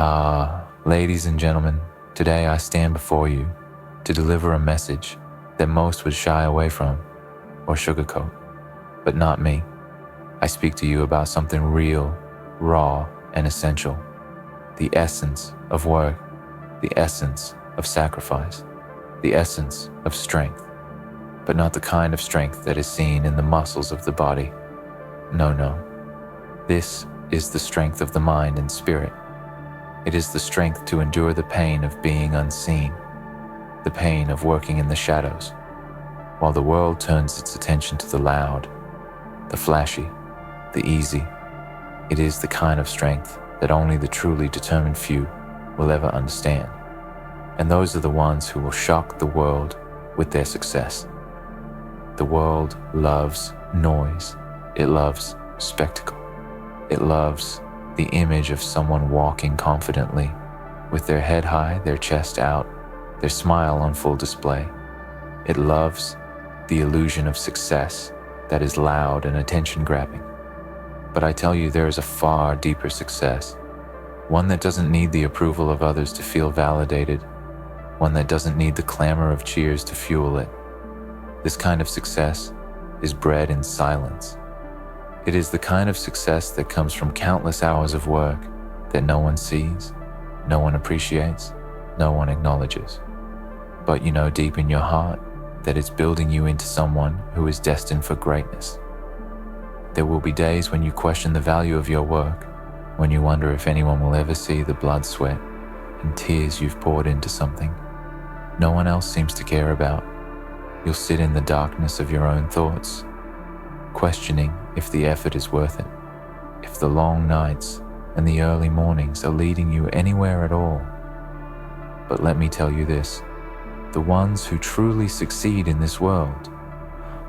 Ladies and gentlemen, today I stand before you to deliver a message that most would shy away from or sugarcoat, but not me. I speak to you about something real, raw, and essential. The essence of work, the essence of sacrifice, the essence of strength, but not the kind of strength that is seen in the muscles of the body. No. This is the strength of the mind and spirit. It is the strength to endure the pain of being unseen, the pain of working in the shadows, while the world turns its attention to the loud, the flashy, the easy. It is the kind of strength that only the truly determined few will ever understand. And those are the ones who will shock the world with their success. The world loves noise. It loves spectacle. It loves the image of someone walking confidently, with their head high, their chest out, their smile on full display. It loves the illusion of success that is loud and attention-grabbing. But I tell you, there is a far deeper success, one that doesn't need the approval of others to feel validated, one that doesn't need the clamor of cheers to fuel it. This kind of success is bred in silence. It is the kind of success that comes from countless hours of work that no one sees, no one appreciates, no one acknowledges. But you know deep in your heart that it's building you into someone who is destined for greatness. There will be days when you question the value of your work, when you wonder if anyone will ever see the blood, sweat, and tears you've poured into something no one else seems to care about. You'll sit in the darkness of your own thoughts, questioning if the effort is worth it, if the long nights and the early mornings are leading you anywhere at all. But let me tell you this, the ones who truly succeed in this world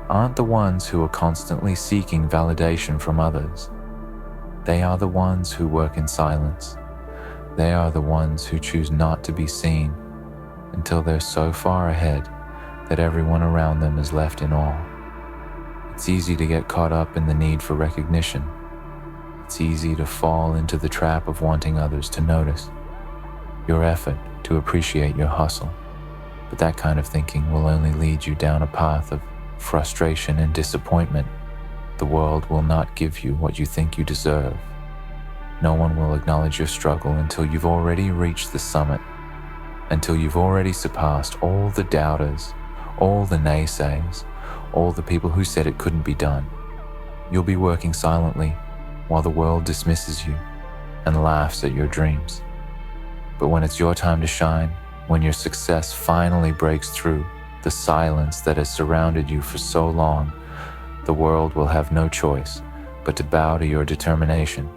aren't the ones who are constantly seeking validation from others. They are the ones who work in silence. They are the ones who choose not to be seen until they're so far ahead that everyone around them is left in awe. It's easy to get caught up in the need for recognition. It's easy to fall into the trap of wanting others to notice your effort, to appreciate your hustle. But that kind of thinking will only lead you down a path of frustration and disappointment. The world will not give you what you think you deserve. No one will acknowledge your struggle until you've already reached the summit, until you've already surpassed all the doubters, all the naysayers, all the people who said it couldn't be done. You'll be working silently while the world dismisses you and laughs at your dreams. But when it's your time to shine, when your success finally breaks through the silence that has surrounded you for so long, the world will have no choice but to bow to your determination.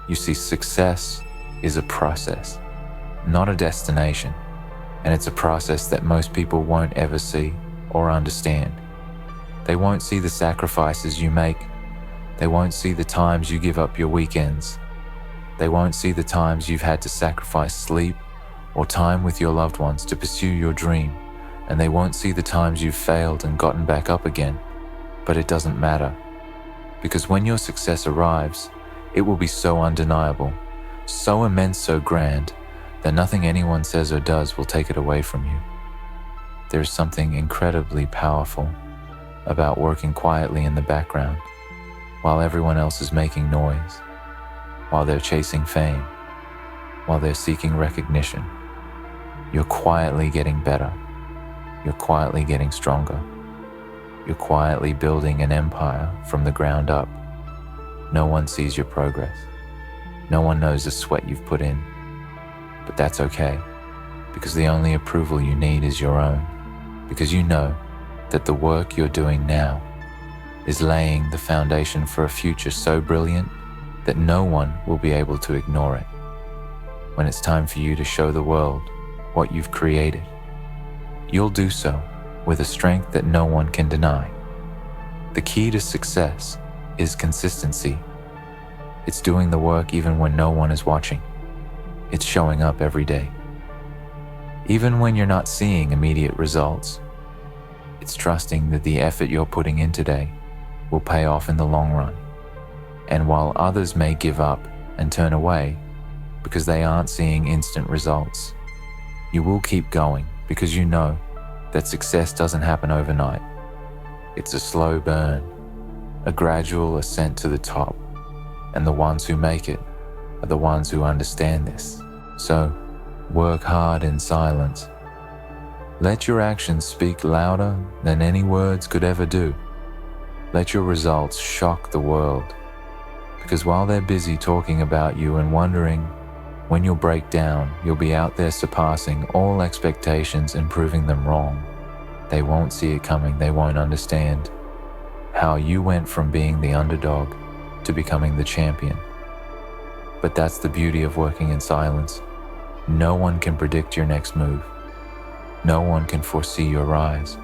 You see, success is a process, not a destination, and it's a process that most people won't ever see or understand. They won't see the sacrifices you make. They won't see the times you give up your weekends. They won't see the times you've had to sacrifice sleep or time with your loved ones to pursue your dream, and they won't see the times you've failed and gotten back up again. But it doesn't matter, because when your success arrives, it will be so undeniable, so immense, so grand, that nothing anyone says or does will take it away from you. There's something incredibly powerful about working quietly in the background while everyone else is making noise, while they're chasing fame, while they're seeking recognition. You're quietly getting better. You're quietly getting stronger. You're quietly building an empire from the ground up. No one sees your progress. No one knows the sweat you've put in. But that's okay, because the only approval you need is your own, because you know that the work you're doing now is laying the foundation for a future so brilliant that no one will be able to ignore it. When it's time for you to show the world what you've created, you'll do so with a strength that no one can deny. The key to success is consistency. It's doing the work even when no one is watching. It's showing up every day. Even when you're not seeing immediate results, it's trusting that the effort you're putting in today will pay off in the long run. And while others may give up and turn away, because they aren't seeing instant results. You will keep going because you know that success doesn't happen overnight. It's a slow burn, a gradual ascent to the top, and the ones who make it are the ones who understand this. So, work hard in silence. Let your actions speak louder than any words could ever do. Let your results shock the world, because while they're busy talking about you and wondering when you'll break down, you'll be out there surpassing all expectations and proving them wrong. They won't see it coming. They won't understand how you went from being the underdog to becoming the champion. But that's the beauty of working in silence. No one can predict your next move. No one can foresee your rise.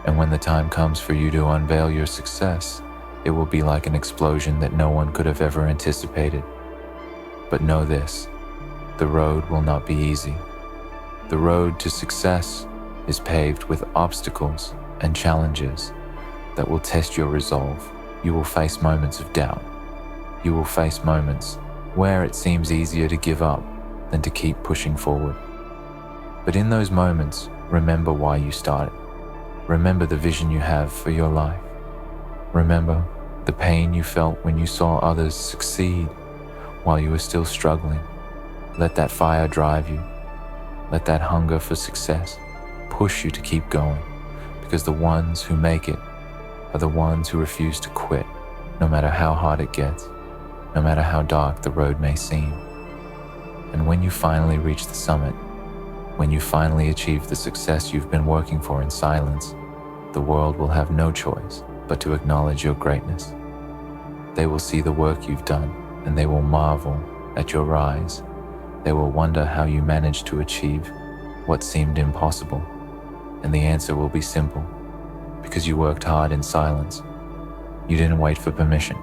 And when the time comes for you to unveil your success, it will be like an explosion that no one could have ever anticipated. But know this, the road will not be easy. The road to success is paved with obstacles and challenges that will test your resolve. You will face moments of doubt. You will face moments where it seems easier to give up than to keep pushing forward. But in those moments, remember why you started. Remember the vision you have for your life. Remember the pain you felt when you saw others succeed while you were still struggling. Let that fire drive you. Let that hunger for success push you to keep going, because the ones who make it are the ones who refuse to quit, no matter how hard it gets, no matter how dark the road may seem. And when you finally reach the summit, when you finally achieve the success you've been working for in silence, the world will have no choice but to acknowledge your greatness. They will see the work you've done, and they will marvel at your rise. They will wonder how you managed to achieve what seemed impossible. And the answer will be simple, because you worked hard in silence. You didn't wait for permission.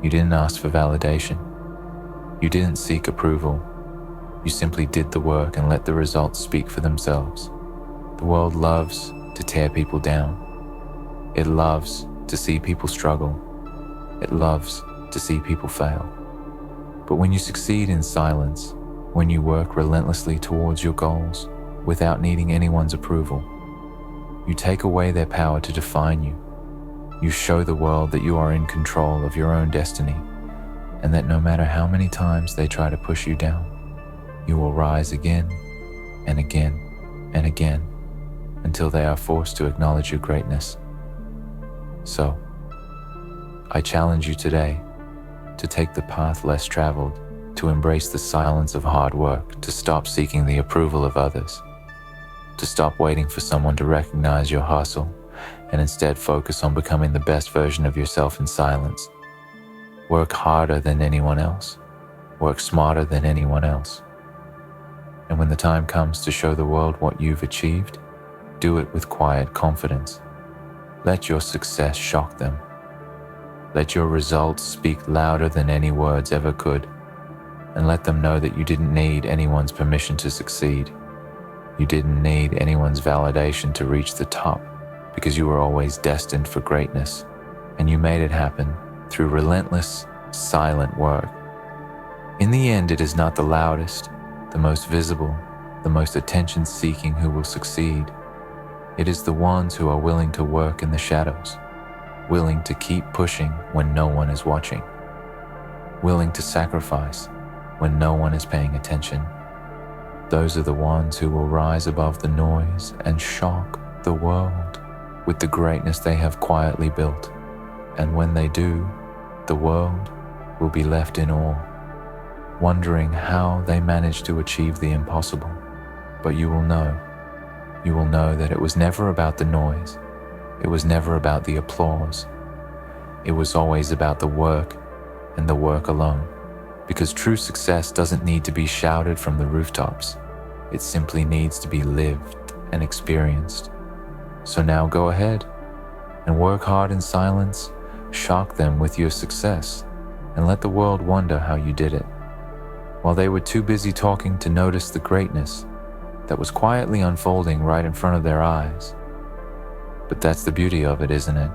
You didn't ask for validation. You didn't seek approval. You simply did the work and let the results speak for themselves. The world loves to tear people down. It loves to see people struggle. It loves to see people fail. But when you succeed in silence, when you work relentlessly towards your goals without needing anyone's approval, you take away their power to define you. You show the world that you are in control of your own destiny, and that no matter how many times they try to push you down, you will rise again and again and again until they are forced to acknowledge your greatness. So, I challenge you today to take the path less traveled, to embrace the silence of hard work, to stop seeking the approval of others, to stop waiting for someone to recognize your hustle, and instead focus on becoming the best version of yourself in silence. Work harder than anyone else. Work smarter than anyone else. And when the time comes to show the world what you've achieved, do it with quiet confidence. Let your success shock them. Let your results speak louder than any words ever could, and let them know that you didn't need anyone's permission to succeed. You didn't need anyone's validation to reach the top, because you were always destined for greatness, and you made it happen through relentless, silent work. In the end, it is not the loudest, the most visible, the most attention-seeking who will succeed. It is the ones who are willing to work in the shadows, willing to keep pushing when no one is watching, willing to sacrifice when no one is paying attention. Those are the ones who will rise above the noise and shock the world with the greatness they have quietly built. And when they do, the world will be left in awe, wondering how they managed to achieve the impossible. But you will know that it was never about the noise. It was never about the applause. It was always about the work, and the work alone. Because true success doesn't need to be shouted from the rooftops. It simply needs to be lived and experienced. So now go ahead and work hard in silence, shock them with your success, and let the world wonder how you did it, while they were too busy talking to notice the greatness that was quietly unfolding right in front of their eyes. But that's the beauty of it, isn't it?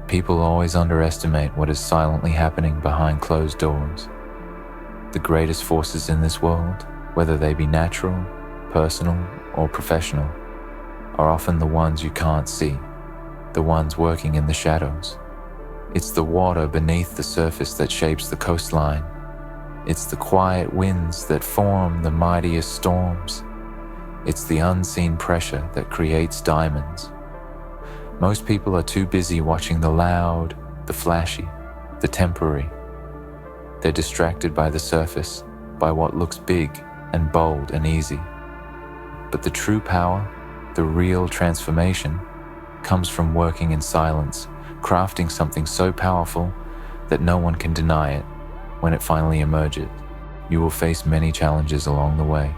People always underestimate what is silently happening behind closed doors. The greatest forces in this world, whether they be natural, personal, or professional, are often the ones you can't see, the ones working in the shadows. It's the water beneath the surface that shapes the coastline. It's the quiet winds that form the mightiest storms. It's the unseen pressure that creates diamonds. Most people are too busy watching the loud, the flashy, the temporary. They're distracted by the surface, by what looks big and bold and easy. But the true power, the real transformation, comes from working in silence, crafting something so powerful that no one can deny it. When it finally emerges, you will face many challenges along the way.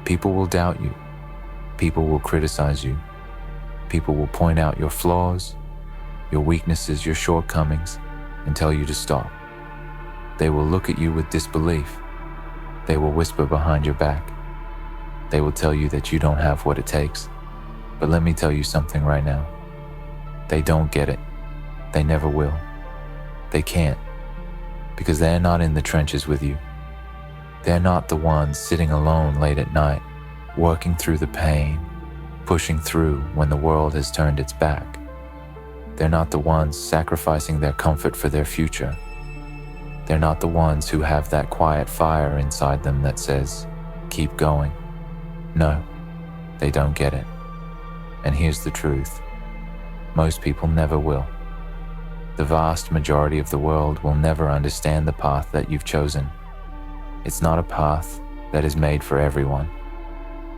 People will doubt you. People will criticize you. People will point out your flaws, your weaknesses, your shortcomings, and tell you to stop. They will look at you with disbelief. They will whisper behind your back. They will tell you that you don't have what it takes. But let me tell you something right now. They don't get it. They never will. They can't. Because they're not in the trenches with you. They're not the ones sitting alone late at night, working through the pain, pushing through when the world has turned its back. They're not the ones sacrificing their comfort for their future. They're not the ones who have that quiet fire inside them that says, keep going. No, they don't get it. And here's the truth. Most people never will. The vast majority of the world will never understand the path that you've chosen. It's not a path that is made for everyone.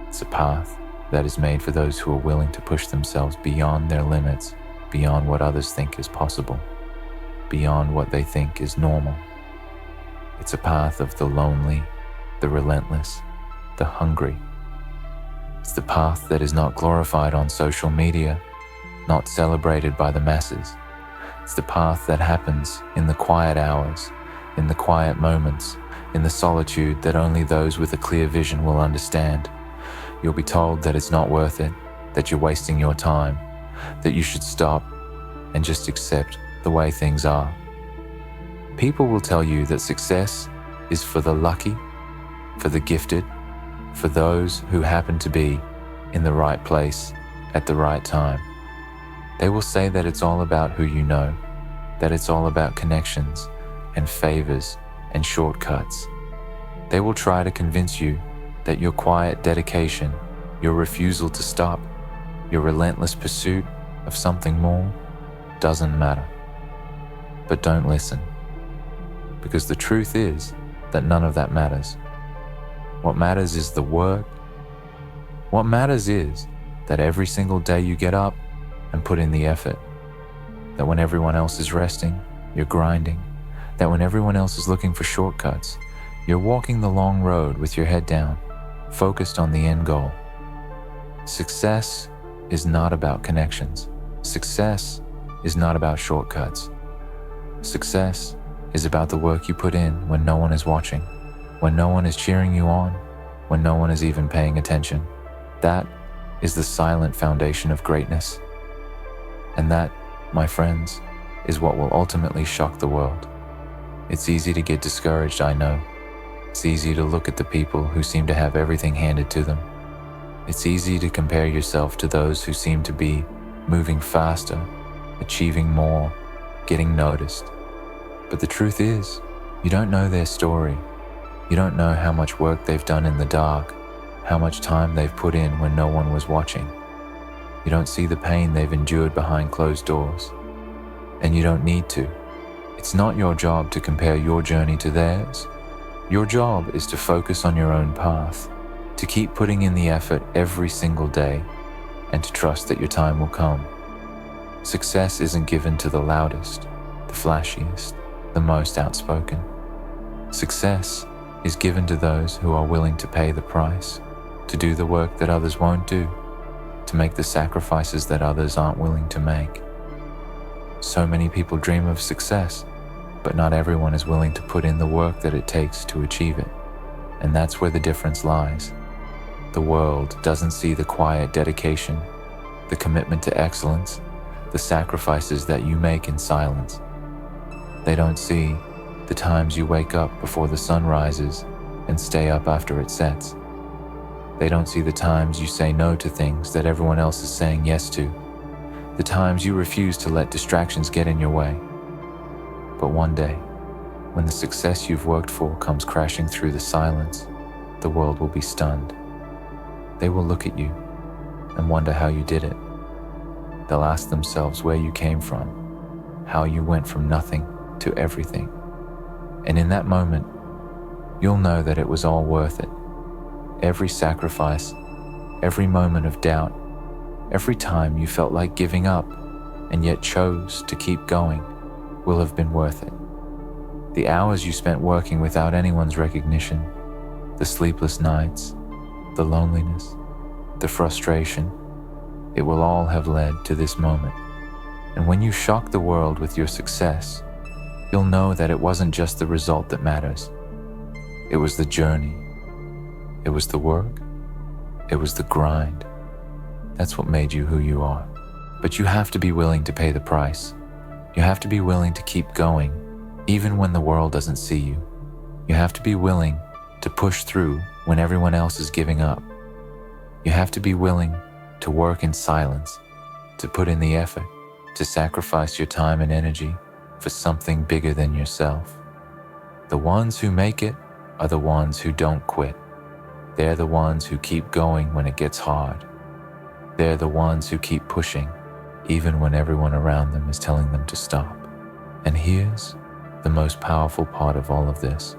It's a path that is made for those who are willing to push themselves beyond their limits, beyond what others think is possible, beyond what they think is normal. It's a path of the lonely, the relentless, the hungry. It's the path that is not glorified on social media, not celebrated by the masses. It's the path that happens in the quiet hours, in the quiet moments, in the solitude that only those with a clear vision will understand. You'll be told that it's not worth it, that you're wasting your time, that you should stop and just accept the way things are. People will tell you that success is for the lucky, for the gifted, for those who happen to be in the right place at the right time. They will say that it's all about who you know, that it's all about connections and favors and shortcuts. They will try to convince you that your quiet dedication, your refusal to stop, your relentless pursuit of something more doesn't matter. But don't listen, because the truth is that none of that matters. What matters is the work. What matters is that every single day you get up and put in the effort. That when everyone else is resting, you're grinding. That when everyone else is looking for shortcuts, you're walking the long road with your head down, focused on the end goal. Success is not about connections. Success is not about shortcuts. Success is about the work you put in when no one is watching, when no one is cheering you on, when no one is even paying attention. That is the silent foundation of greatness. And that, my friends, is what will ultimately shock the world. It's easy to get discouraged, I know. It's easy to look at the people who seem to have everything handed to them. It's easy to compare yourself to those who seem to be moving faster, achieving more, getting noticed. But the truth is, you don't know their story. You don't know how much work they've done in the dark, how much time they've put in when no one was watching. You don't see the pain they've endured behind closed doors. And you don't need to. It's not your job to compare your journey to theirs. Your job is to focus on your own path, to keep putting in the effort every single day, and to trust that your time will come. Success isn't given to the loudest, the flashiest, the most outspoken. Success is given to those who are willing to pay the price, to do the work that others won't do, to make the sacrifices that others aren't willing to make. So many people dream of success, but not everyone is willing to put in the work that it takes to achieve it. And that's where the difference lies. The world doesn't see the quiet dedication, the commitment to excellence, the sacrifices that you make in silence. They don't see the times you wake up before the sun rises and stay up after it sets. They don't see the times you say no to things that everyone else is saying yes to, the times you refuse to let distractions get in your way. But one day, when the success you've worked for comes crashing through the silence, the world will be stunned. They will look at you and wonder how you did it. They'll ask themselves where you came from, how you went from nothing to everything. And in that moment, you'll know that it was all worth it. Every sacrifice, every moment of doubt, every time you felt like giving up and yet chose to keep going will have been worth it. The hours you spent working without anyone's recognition, the sleepless nights, the loneliness, the frustration, it will all have led to this moment. And when you shock the world with your success, you'll know that it wasn't just the result that matters. It was the journey. It was the work. It was the grind. That's what made you who you are. But you have to be willing to pay the price. You have to be willing to keep going, even when the world doesn't see you. You have to be willing to push through when everyone else is giving up. You have to be willing to work in silence, to put in the effort, to sacrifice your time and energy for something bigger than yourself. The ones who make it are the ones who don't quit. They're the ones who keep going when it gets hard. They're the ones who keep pushing, even when everyone around them is telling them to stop. And here's the most powerful part of all of this.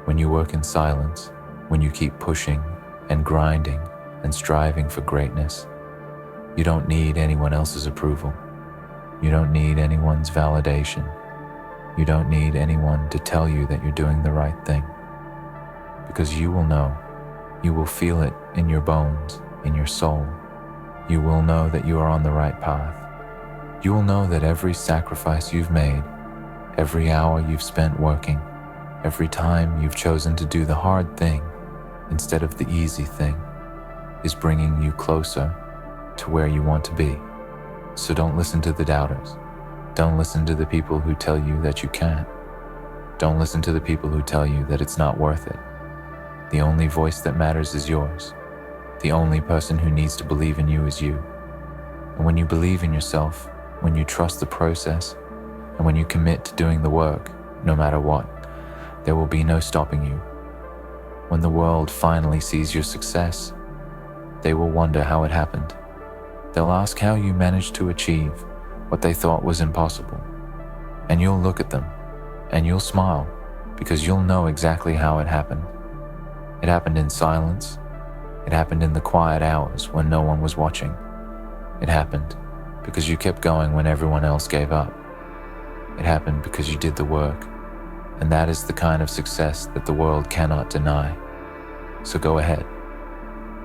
When you work in silence, when you keep pushing and grinding and striving for greatness, you don't need anyone else's approval. You don't need anyone's validation. You don't need anyone to tell you that you're doing the right thing. Because you will know, you will feel it in your bones, in your soul. You will know that you are on the right path. You will know that every sacrifice you've made, every hour you've spent working, every time you've chosen to do the hard thing instead of the easy thing, is bringing you closer to where you want to be. So don't listen to the doubters. Don't listen to the people who tell you that you can't. Don't listen to the people who tell you that it's not worth it. The only voice that matters is yours. The only person who needs to believe in you is you. And when you believe in yourself, when you trust the process, and when you commit to doing the work, no matter what, there will be no stopping you. When the world finally sees your success, they will wonder how it happened. They'll ask how you managed to achieve what they thought was impossible. And you'll look at them, and you'll smile, because you'll know exactly how it happened. It happened in silence. It happened in the quiet hours when no one was watching. It happened because you kept going when everyone else gave up. It happened because you did the work. And that is the kind of success that the world cannot deny. So go ahead.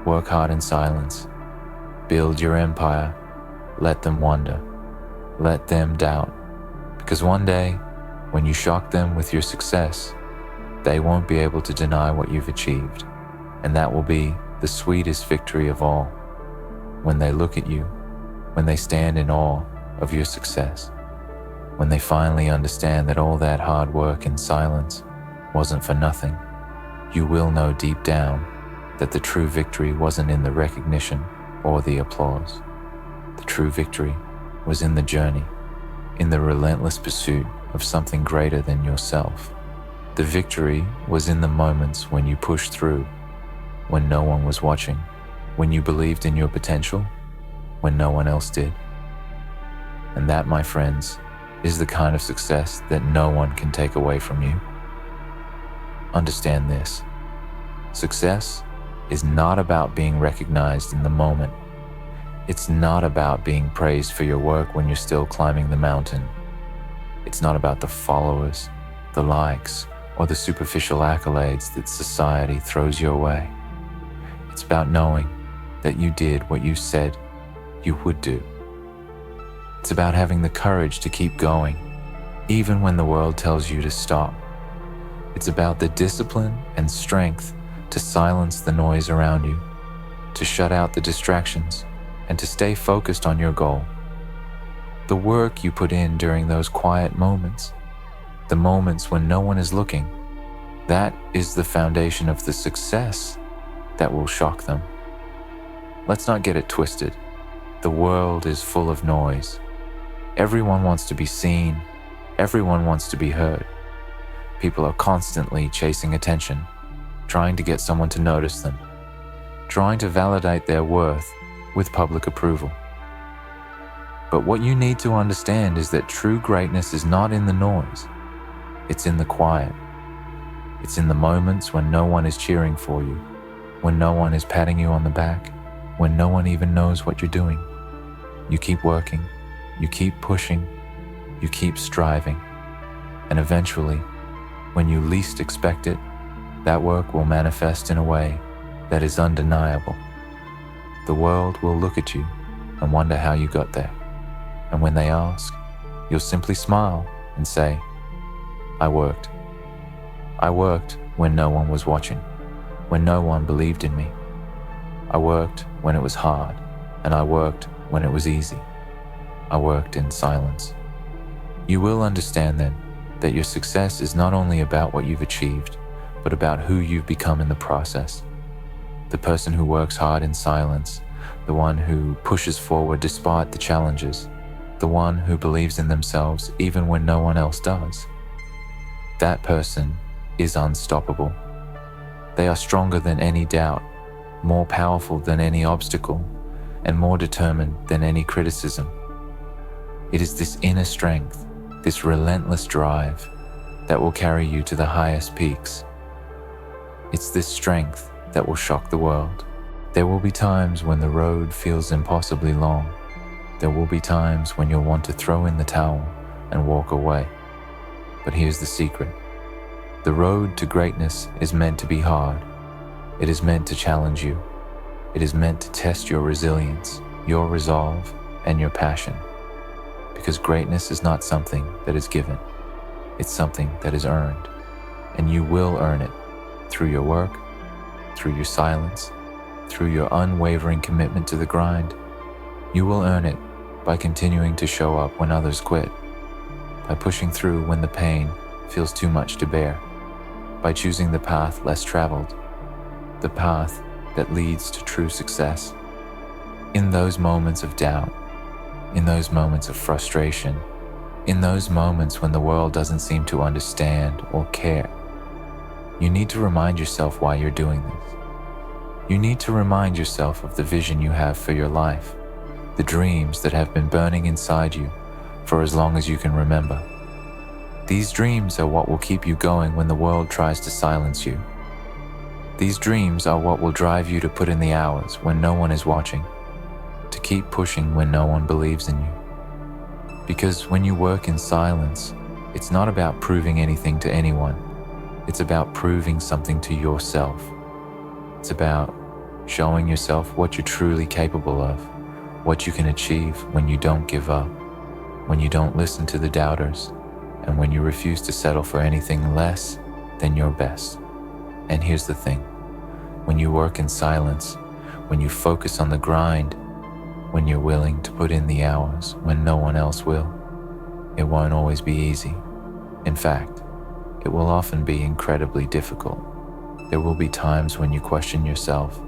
Work hard in silence. Build your empire. Let them wonder. Let them doubt. Because one day, when you shock them with your success, they won't be able to deny what you've achieved. And that will be the sweetest victory of all. When they look at you, when they stand in awe of your success, when they finally understand that all that hard work in silence wasn't for nothing, you will know deep down that the true victory wasn't in the recognition or the applause. The true victory was in the journey, in the relentless pursuit of something greater than yourself. The victory was in the moments when you pushed through, when no one was watching, when you believed in your potential, when no one else did. And that, my friends, is the kind of success that no one can take away from you. Understand this. Success is not about being recognized in the moment. It's not about being praised for your work when you're still climbing the mountain. It's not about the followers, the likes, or the superficial accolades that society throws your way. It's about knowing that you did what you said you would do. It's about having the courage to keep going, even when the world tells you to stop. It's about the discipline and strength to silence the noise around you, to shut out the distractions, and to stay focused on your goal. The work you put in during those quiet moments, the moments when no one is looking, that is the foundation of the success that will shock them. Let's not get it twisted. The world is full of noise. Everyone wants to be seen. Everyone wants to be heard. People are constantly chasing attention, trying to get someone to notice them, trying to validate their worth with public approval. But what you need to understand is that true greatness is not in the noise. It's in the quiet. It's in the moments when no one is cheering for you, when no one is patting you on the back, when no one even knows what you're doing. You keep working, you keep pushing, you keep striving, and eventually, when you least expect it, that work will manifest in a way that is undeniable. The world will look at you and wonder how you got there. And when they ask, you'll simply smile and say, I worked. I worked when no one was watching, when no one believed in me. I worked when it was hard, and I worked when it was easy. I worked in silence. You will understand then that your success is not only about what you've achieved, but about who you've become in the process. The person who works hard in silence, the one who pushes forward despite the challenges, the one who believes in themselves even when no one else does. That person is unstoppable. They are stronger than any doubt, more powerful than any obstacle, and more determined than any criticism. It is this inner strength, this relentless drive, that will carry you to the highest peaks. It's this strength that will shock the world. There will be times when the road feels impossibly long. There will be times when you'll want to throw in the towel and walk away. But here's the secret. The road to greatness is meant to be hard. It is meant to challenge you. It is meant to test your resilience, your resolve, and your passion. Because greatness is not something that is given. It's something that is earned. And you will earn it through your work, through your silence, through your unwavering commitment to the grind. You will earn it by continuing to show up when others quit, by pushing through when the pain feels too much to bear, by choosing the path less traveled, the path that leads to true success. In those moments of doubt, in those moments of frustration, in those moments when the world doesn't seem to understand or care, you need to remind yourself why you're doing this. You need to remind yourself of the vision you have for your life, the dreams that have been burning inside you for as long as you can remember. These dreams are what will keep you going when the world tries to silence you. These dreams are what will drive you to put in the hours when no one is watching, to keep pushing when no one believes in you. Because when you work in silence, it's not about proving anything to anyone. It's about proving something to yourself. It's about showing yourself what you're truly capable of, what you can achieve when you don't give up, when you don't listen to the doubters, and when you refuse to settle for anything less than your best. And here's the thing, when you work in silence, when you focus on the grind, when you're willing to put in the hours when no one else will, it won't always be easy. In fact, it will often be incredibly difficult. There will be times when you question yourself,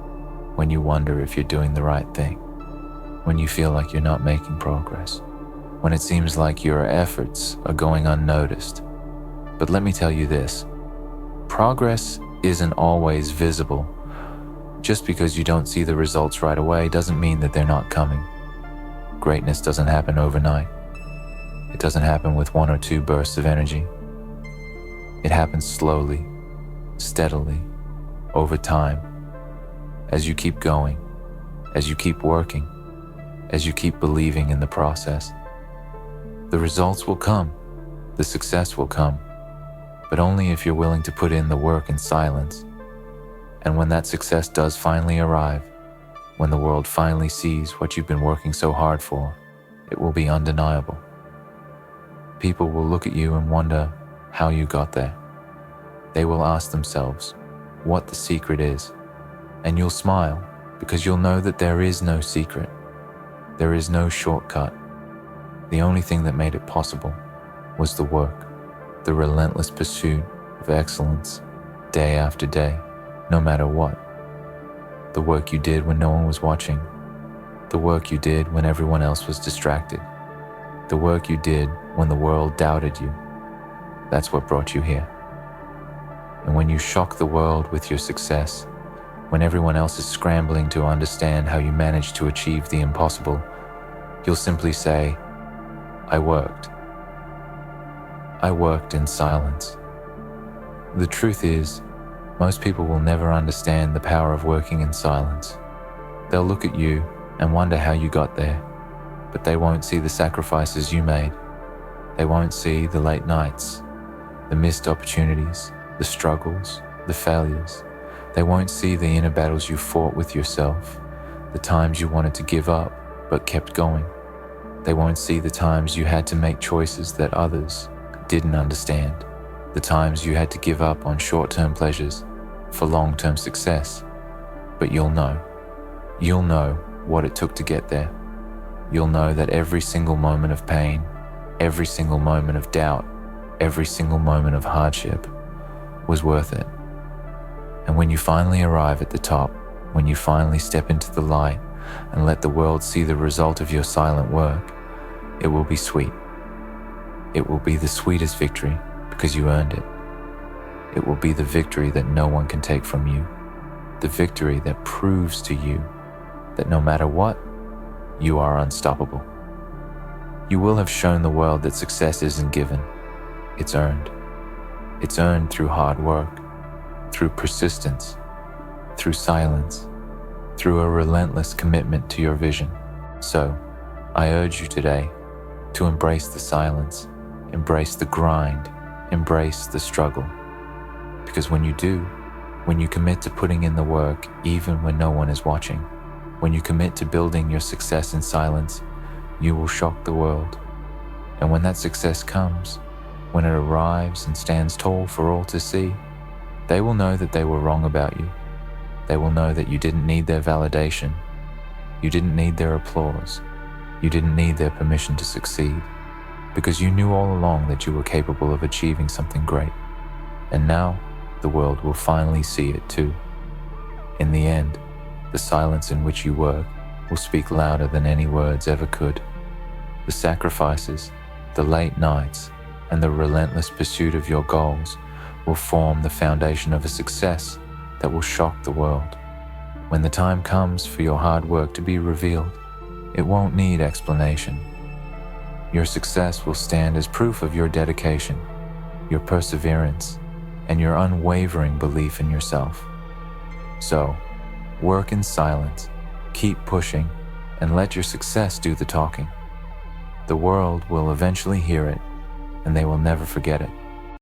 when you wonder if you're doing the right thing, when you feel like you're not making progress, when it seems like your efforts are going unnoticed. But let me tell you this, progress isn't always visible. Just because you don't see the results right away doesn't mean that they're not coming. Greatness doesn't happen overnight. It doesn't happen with one or two bursts of energy. It happens slowly, steadily, over time, as you keep going, as you keep working, as you keep believing in the process. The results will come, the success will come, but only if you're willing to put in the work in silence. And when that success does finally arrive, when the world finally sees what you've been working so hard for, it will be undeniable. People will look at you and wonder how you got there. They will ask themselves what the secret is, and you'll smile because you'll know that there is no secret. There is no shortcut. The only thing that made it possible was the work. the relentless pursuit of excellence, day after day, no matter what. The work you did when no one was watching, the work you did when everyone else was distracted, the work you did when the world doubted you. That's what brought you here. And when you shock the world with your success, when everyone else is scrambling to understand how you managed to achieve the impossible, you'll simply say, I worked. I worked in silence. The truth is, most people will never understand the power of working in silence. They'll look at you and wonder how you got there, but they won't see the sacrifices you made. They won't see the late nights, the missed opportunities, the struggles, the failures. They won't see the inner battles you fought with yourself, the times you wanted to give up but kept going. They won't see the times you had to make choices that others didn't understand, the times you had to give up on short-term pleasures for long-term success. But you'll know what it took to get there. You'll know that every single moment of pain, every single moment of doubt, every single moment of hardship was worth it. And when you finally arrive at the top, when you finally step into the light and let the world see the result of your silent work, it will be sweet. It will be the sweetest victory because you earned it. It will be the victory that no one can take from you, the victory that proves to you that no matter what, you are unstoppable. You will have shown the world that success isn't given, it's earned. It's earned through hard work, through persistence, through silence, through a relentless commitment to your vision. So, I urge you today to embrace the silence, embrace the grind, embrace the struggle. Because when you do, when you commit to putting in the work even when no one is watching, when you commit to building your success in silence, you will shock the world. And when that success comes, when it arrives and stands tall for all to see, they will know that they were wrong about you. They will know that you didn't need their validation. You didn't need their applause. You didn't need their permission to succeed, because you knew all along that you were capable of achieving something great. And now, the world will finally see it too. In the end, the silence in which you work will speak louder than any words ever could. The sacrifices, the late nights, and the relentless pursuit of your goals will form the foundation of a success that will shock the world. When the time comes for your hard work to be revealed, it won't need explanation. Your success will stand as proof of your dedication, your perseverance, and your unwavering belief in yourself. So, work in silence, keep pushing, and let your success do the talking. The world will eventually hear it, and they will never forget it.